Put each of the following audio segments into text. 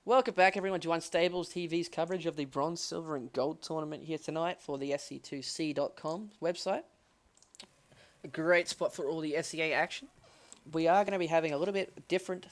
Welcome back, everyone, to Unstables TV's coverage of the Bronze, Silver, and Gold tournament here tonight for the SC2C.com website. A great spot for all the SEA action. We are going to be having a little bit different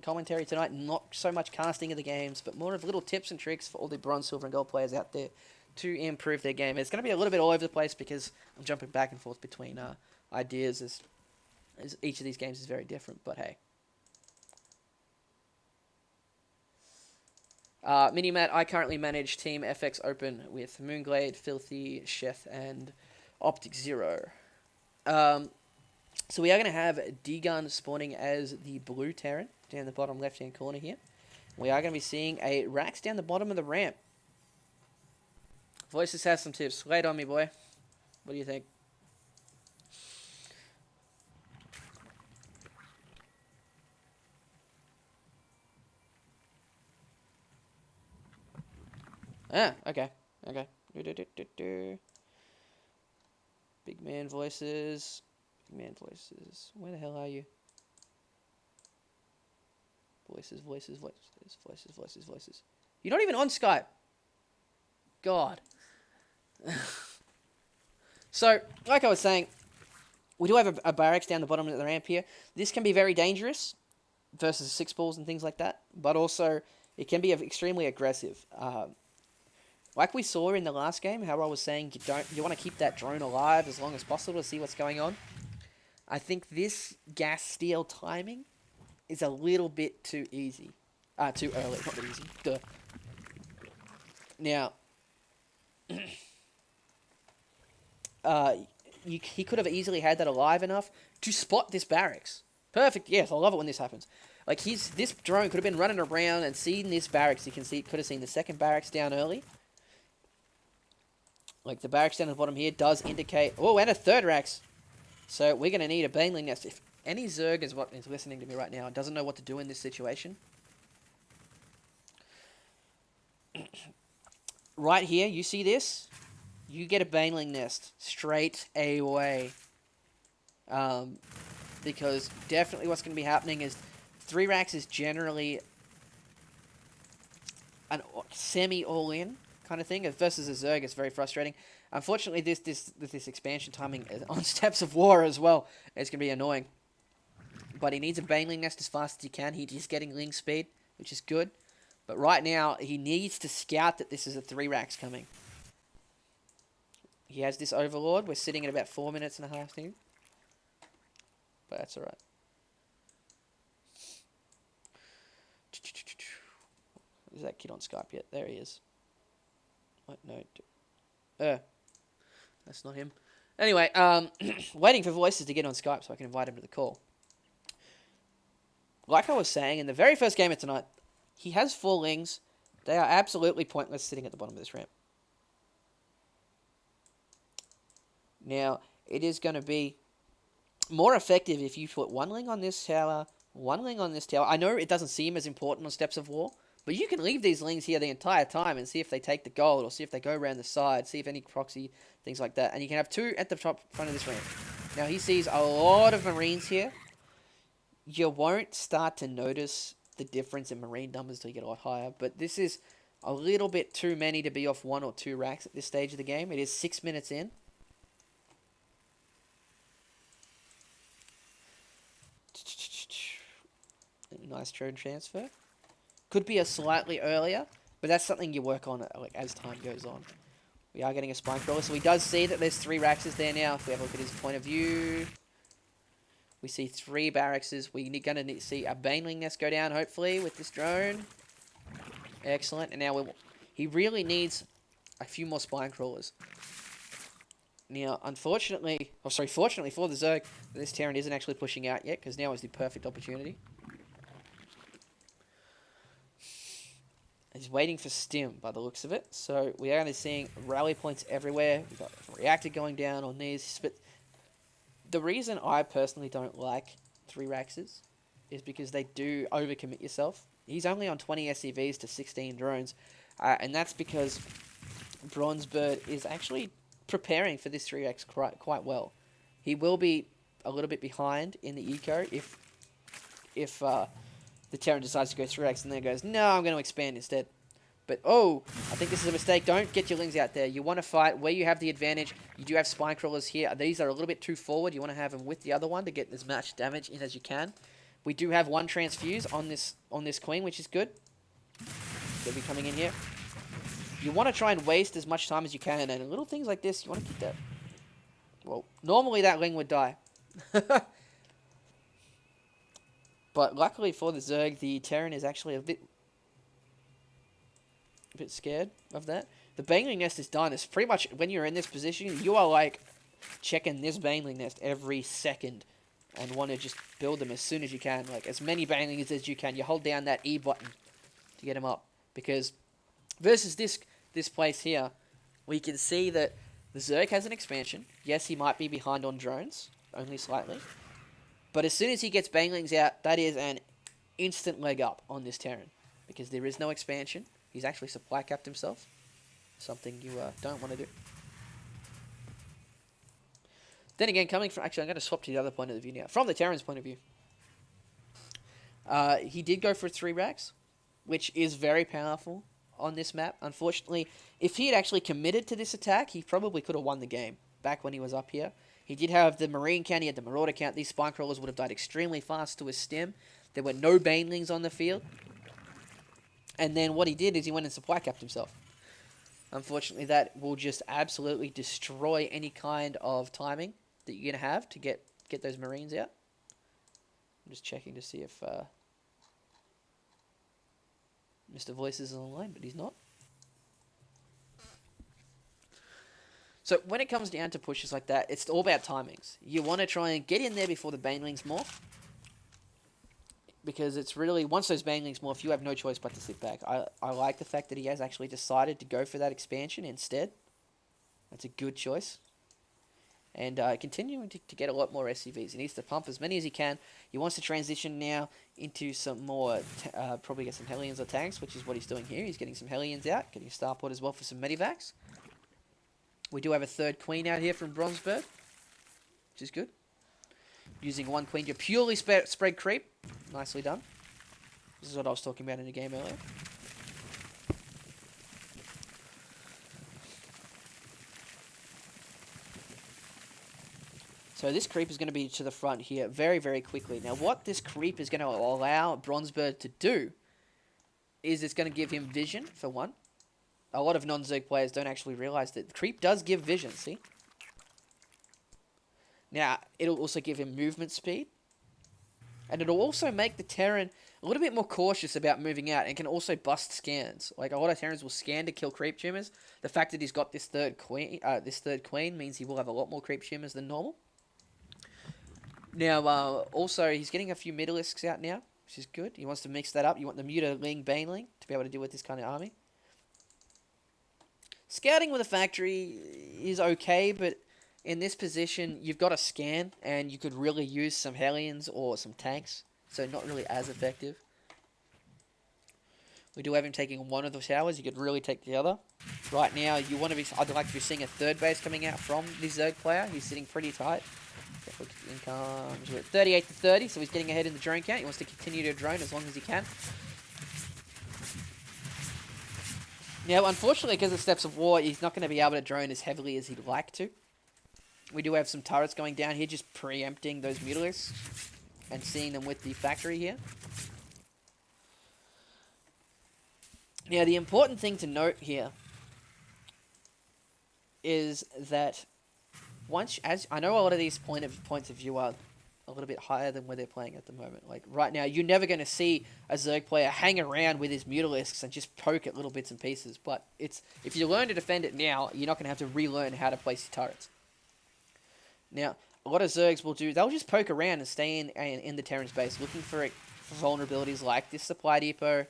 commentary tonight, not so much casting of the games, but more of little tips and tricks for all the Bronze, Silver, and Gold players out there to improve their game. It's going to be a little bit all over the place because I'm jumping back and forth between ideas as each of these games is very different, but hey. Minimat, I currently manage Team FX Open with Moonglade, Filthy, Sheth, and Optic Zero. So we are going to have dgun spawning as the blue Terran down the bottom left-hand corner here. We are going to be seeing a Rax down the bottom of the ramp. Voices has some tips. Lay it on me, boy. What do you think? Ah, okay. Okay. Big man voices. Big man voices. Where the hell are you? Voices. You're not even on Skype. God. So, like I was saying, we do have a barracks down the bottom of the ramp here. This can be very dangerous versus 6 balls and things like that, but also it can be extremely aggressive. Like we saw in the last game, how I was saying you want to keep that drone alive as long as possible to see what's going on. I think this gas steel timing is a little bit too easy. Too early, not that easy. Duh. Now, he could have easily had that alive enough to spot this barracks. Perfect. Yes, I love it when this happens. Like this drone could have been running around and seen this barracks. You can see, could have seen the second barracks down early. Like the barracks down at the bottom here does indicate... Oh, and a third Rax. So we're going to need a Baneling Nest. If any Zerg is listening to me right now and doesn't know what to do in this situation... right here, you see this? You get a Baneling Nest straight away. Because definitely what's going to be happening is 3 Rax is generally an semi-all-in kind of thing. Versus a Zerg, it's very frustrating. Unfortunately, this expansion timing on Steps of War as well, it's going to be annoying. But he needs a Baneling Nest as fast as he can. He's getting Ling speed, which is good. But right now, he needs to scout that this is a 3 Rax coming. He has this Overlord. We're sitting at about 4 minutes and a half here. But that's alright. Is that kid on Skype yet? There he is. What? No. That's not him. Anyway, waiting for Voices to get on Skype so I can invite him to the call. Like I was saying, in the very first game of tonight, he has 4 Lings. They are absolutely pointless sitting at the bottom of this ramp. Now, it is going to be more effective if you put 1 Ling on this tower, 1 Ling on this tower. I know it doesn't seem as important on Steps of War, but you can leave these Lings here the entire time and see if they take the gold or see if they go around the side, see if any proxy, things like that. And you can have 2 at the top front of this ramp. Now, he sees a lot of Marines here. You won't start to notice the difference in Marine numbers till you get a lot higher, but this is a little bit too many to be off 1 or 2 Racks at this stage of the game. It is 6 minutes in. Nice drone transfer. Could be a slightly earlier, but that's something you work on like as time goes on. We are getting a spine crawler, so we does see that there's 3 Raxes there now. If we have a look at his point of view, we see 3 barracks. We're going to see a Baneling Nest go down, hopefully, with this drone. Excellent. And now he really needs a few more spine crawlers. Now, fortunately for the Zerg, this Terran isn't actually pushing out yet, because now is the perfect opportunity. He's waiting for Stim, by the looks of it. So, we are going to be seeing rally points everywhere. We've got Reactor going down on these. But the reason I personally don't like 3 Raxes is because they do overcommit yourself. He's only on 20 SCVs to 16 drones. And that's because Bronzebird is actually preparing for this 3X quite well. He will be a little bit behind in the eco if the Terran decides to go 3x and then goes, no, I'm going to expand instead. But, oh, I think this is a mistake. Don't get your lings out there. You want to fight where you have the advantage. You do have spine crawlers here. These are a little bit too forward. You want to have them with the other one to get as much damage in as you can. We do have one transfuse on this queen, which is good. They'll be coming in here. You want to try and waste as much time as you can. And little things like this, you want to keep that. Well, normally that ling would die. But luckily for the Zerg, the Terran is actually a bit scared of that. The Baneling nest is done. It's pretty much, when you're in this position, you are like checking this Baneling nest every second and want to just build them as soon as you can. Like as many Banelings as you can. You hold down that E button to get them up. Because versus this place here, we can see that the Zerg has an expansion. Yes, he might be behind on drones, only slightly. But as soon as he gets Banelings out, that is an instant leg up on this Terran. Because there is no expansion. He's actually supply capped himself. Something you don't want to do. Then again, coming from... Actually, I'm going to swap to the other point of the view now. From the Terran's point of view. He did go for 3 racks, which is very powerful on this map. Unfortunately, if he had actually committed to this attack, he probably could have won the game back when he was up here. He did have the Marine count, he had the Marauder count. These Spine Crawlers would have died extremely fast to his stim. There were no Banelings on the field. And then what he did is he went and supply capped himself. Unfortunately, that will just absolutely destroy any kind of timing that you're going to have to get those Marines out. I'm just checking to see if Mr. Voice is online, but he's not. So when it comes down to pushes like that, it's all about timings. You want to try and get in there before the Banelings morph. Because it's really, once those Banelings morph, you have no choice but to sit back. I like the fact that he has actually decided to go for that expansion instead. That's a good choice. And continuing to get a lot more SCVs. He needs to pump as many as he can. He wants to transition now into some more, probably get some Hellions or tanks, which is what he's doing here. He's getting some Hellions out, getting a Starport as well for some Medivacs. We do have a 3rd Queen out here from Bronzebird, which is good. Using 1 Queen to purely spread creep. Nicely done. This is what I was talking about in the game earlier. So this creep is going to be to the front here very, very quickly. Now what this creep is going to allow Bronzebird to do is it's going to give him vision, for one. A lot of non-Zerg players don't actually realize that creep does give vision, see? Now, it'll also give him movement speed. And it'll also make the Terran a little bit more cautious about moving out and can also bust scans. Like, a lot of Terrans will scan to kill creep tumors. The fact that he's got this third queen means he will have a lot more creep tumors than normal. Now, also, he's getting a few Middleisks out now, which is good. He wants to mix that up. You want the Muta Ling Baneling to be able to deal with this kind of army. Scouting with a factory is okay, but in this position, you've got a scan, and you could really use some Hellions or some tanks, so not really as effective. We do have him taking one of the towers. You could really take the other. Right now, I'd like to be seeing a 3rd base coming out from the Zerg player. He's sitting pretty tight. Incomes with 38 to 30, so he's getting ahead in the drone count. He wants to continue to drone as long as he can. Now, unfortunately, because of Steps of War, he's not going to be able to drone as heavily as he'd like to. We do have some turrets going down here, just preempting those Mutilisks and seeing them with the factory here. Now, the important thing to note here is that as I know a lot of these points of view are a little bit higher than where they're playing at the moment. Like right now, you're never going to see a Zerg player hang around with his Mutilisks and just poke at little bits and pieces. But if you learn to defend it now, you're not going to have to relearn how to place your turrets. Now, a lot of Zergs will they'll just poke around and stay in the Terran space, looking for vulnerabilities like this supply depot,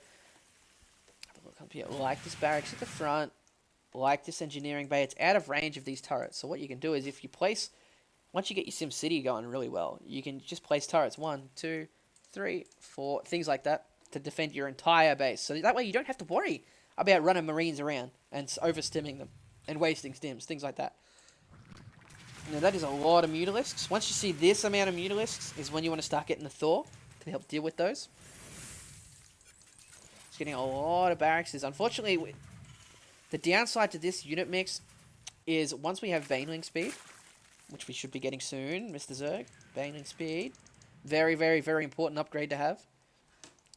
look up here, like this barracks at the front, like this engineering bay. It's out of range of these turrets. So what you can do is once you get your Sim City going really well, you can just place turrets, 1, 2, 3, 4, things like that, to defend your entire base. So that way you don't have to worry about running Marines around and overstimming them and wasting stims, things like that. Now that is a lot of Mutilisks. Once you see this amount of Mutilisks is when you want to start getting the Thor to help deal with those. getting a lot of barracks. Unfortunately, the downside to this unit mix is once we have Baneling speed, which we should be getting soon, Mr. Zerg. Baneling speed. Very, very, very important upgrade to have.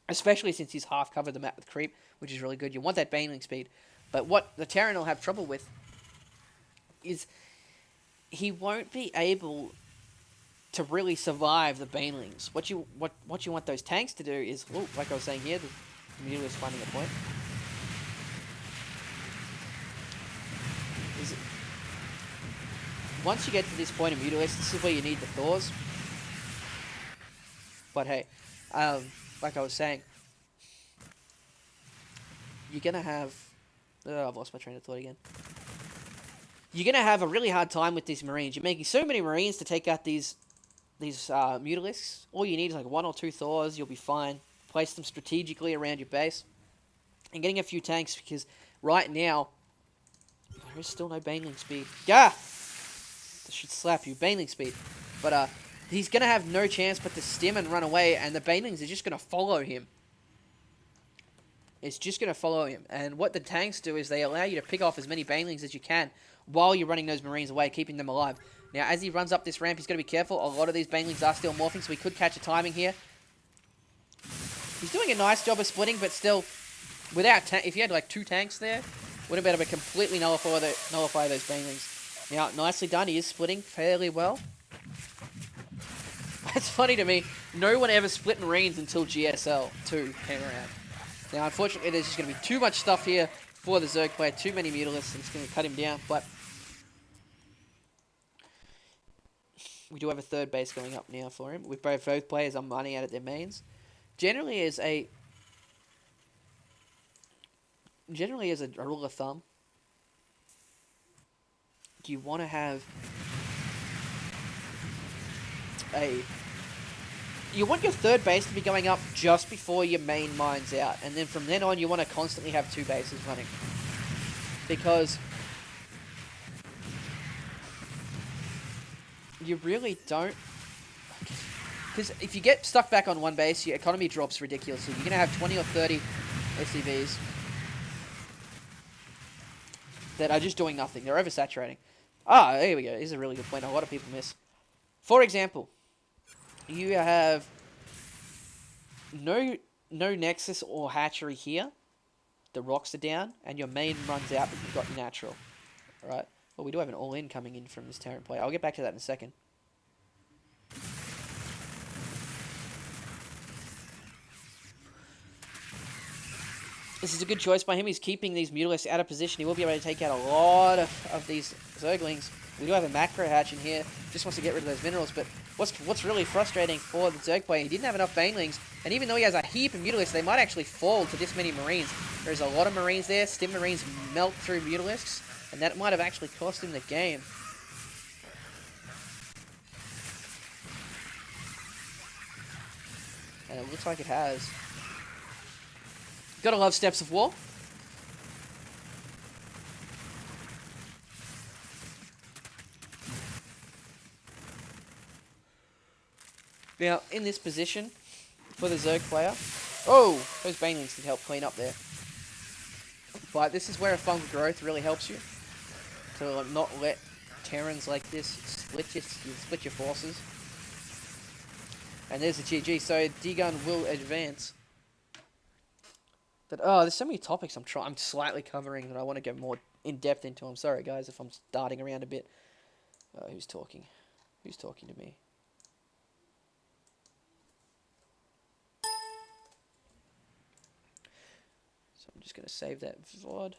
Especially since he's half covered the map with creep, which is really good. You want that Baneling speed. But what the Terran will have trouble with is he won't be able to really survive the Banelings. What you want those tanks to do is, ooh, like I was saying here, the Mule is finding a point. Once you get to this point of Mutalisk, this is where you need the Thors. But hey, like I was saying, you're going to have... Oh, I've lost my train of thought again. You're going to have a really hard time with these Marines. You're making so many Marines to take out these Mutalisks. All you need is like 1 or 2 Thors. You'll be fine. Place them strategically around your base. And getting a few tanks, because right now, there is still no Baneling speed. Gah! This should slap you. Baneling speed. But he's going to have no chance but to stim and run away, and the Banelings are just going to follow him. It's just going to follow him. And what the tanks do is they allow you to pick off as many Banelings as you can while you're running those Marines away, keeping them alive. Now, as he runs up this ramp, he's got to be careful. A lot of these Banelings are still morphing, so he could catch a timing here. He's doing a nice job of splitting, but still, without if he had like 2 tanks there, would have been able to completely nullify those Banelings. Now, nicely done. He is splitting fairly well. It's funny to me, no one ever split Marines until GSL 2 came around. Now, unfortunately, there's just going to be too much stuff here for the Zerg player. Too many Mutalisks, and it's going to cut him down. But we do have a 3rd base going up now for him. With both players are mining out at their mains. Generally, as a rule of thumb, you want to have you want your 3rd base to be going up just before your main mine's out. And then from then on, you want to constantly have 2 bases running. Because you really don't... Because if you get stuck back on 1 base, your economy drops ridiculously. You're going to have 20 or 30 SCVs that are just doing nothing. They're oversaturating. Ah, there we go. This is a really good point. A lot of people miss. For example, you have no Nexus or Hatchery here. The rocks are down, and your main runs out, but you've got your natural. Alright? Well, we do have an all-in coming in from this Terran player. I'll get back to that in a second. This is a good choice by him. He's keeping these Mutalisks out of position. He will be able to take out a lot of these Zerglings. We do have a macro hatch in here. Just wants to get rid of those minerals. But what's really frustrating for the Zerg player, he didn't have enough Banelings. And even though he has a heap of Mutalisks, they might actually fall to this many Marines. There's a lot of Marines there. Stim Marines melt through Mutalisks. And that might have actually cost him the game. And it looks like it has. Gotta love Steps of War. Now, in this position, for the Zerg player... Oh! Those Banelings did help clean up there. But this is where a fungal growth really helps you. To not let Terrans like this split your forces. And there's the GG, so dgun will advance. But, oh, there's so many topics I'm slightly covering that I want to go more in-depth into. I'm sorry, guys, if I'm darting around a bit. Who's talking? Who's talking to me? So I'm just going to save that VOD.